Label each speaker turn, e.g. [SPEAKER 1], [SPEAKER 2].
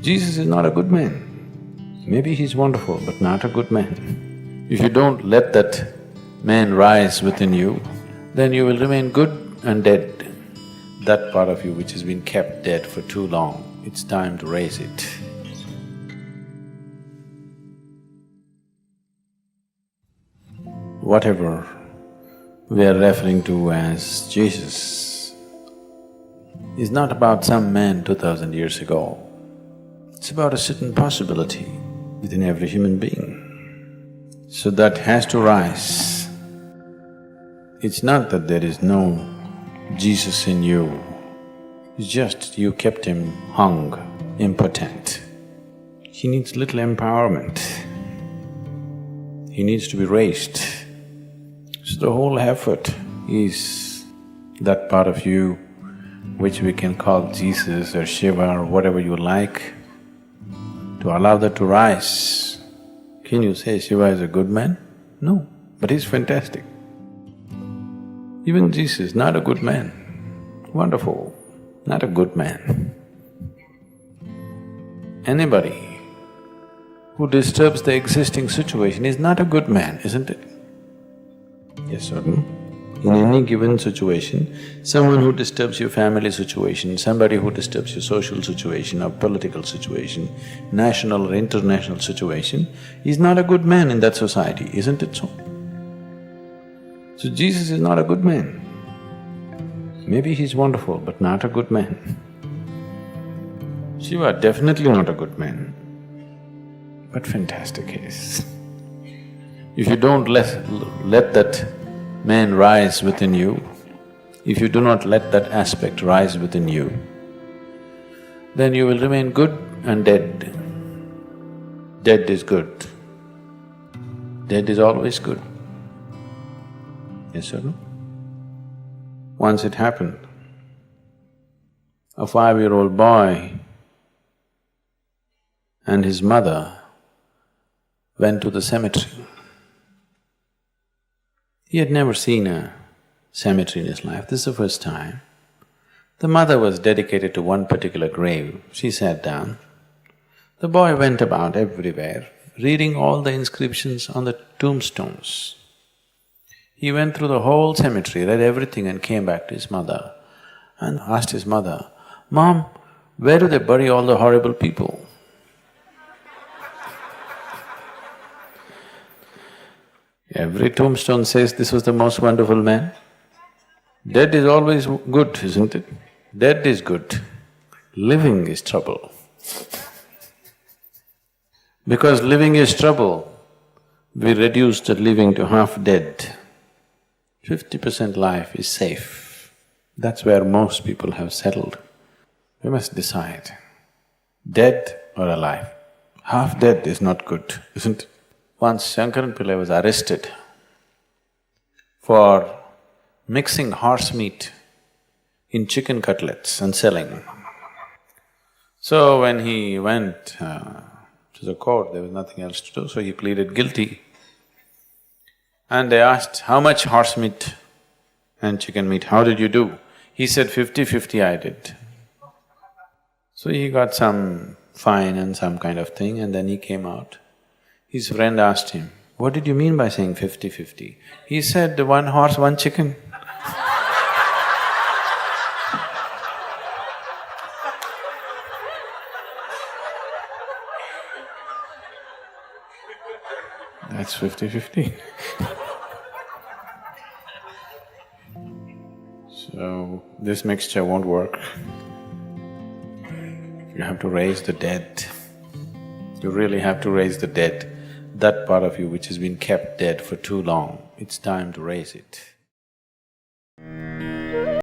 [SPEAKER 1] Jesus is not a good man. Maybe he's wonderful, but not a good man. If you don't let that man rise within you, then you will remain good and dead. That part of you which has been kept dead for too long, it's time to raise it. Whatever we are referring to as Jesus is not about some man 2000 years ago. It's about a certain possibility within every human being. So that has to rise. It's not that there is no Jesus in you, it's just you kept him hung, impotent. He needs little empowerment. He needs to be raised. So the whole effort is that part of you which we can call Jesus or Shiva or whatever you like, to allow that to rise. Can you say Shiva is a good man? No, but he's fantastic. Even Jesus, not a good man. Wonderful, not a good man. Anybody who disturbs the existing situation is not a good man, isn't it? Yes or no? In any given situation, someone who disturbs your family situation, somebody who disturbs your social situation or political situation, national or international situation, is not a good man in that society, isn't it so? So Jesus is not a good man. Maybe he's wonderful, but not a good man. Shiva, definitely not a good man, but fantastic he is. If you don't let that man rise within you, if you do not let that aspect rise within you, then you will remain good and dead. Dead is good. Dead is always good. Yes or no? Once it happened, a 5-year-old boy and his mother went to the cemetery. He had never seen a cemetery in his life, this is the first time. The mother was dedicated to one particular grave, she sat down. The boy went about everywhere, reading all the inscriptions on the tombstones. He went through the whole cemetery, read everything and came back to his mother and asked his mother, "Mom, where do they bury all the horrible people?" Every tombstone says this was the most wonderful man. Dead is always good, isn't it? Dead is good, living is trouble. Because living is trouble, we reduce the living to half dead. 50% life is safe. That's where most people have settled. We must decide, dead or alive. Half dead is not good, isn't it? Once Shankaran Pillai was arrested for mixing horse meat in chicken cutlets and selling. So when he went to the court, there was nothing else to do, so he pleaded guilty. And they asked, "How much horse meat and chicken meat, how did you do?" He said, 50-50 I did. So he got some fine and some kind of thing and then he came out. His friend asked him, "What did you mean by saying 50-50? He said, "One horse, one chicken." That's 50-50. So, this mixture won't work. You have to raise the dead. You really have to raise the dead. That part of you which has been kept dead for too long, it's time to raise it.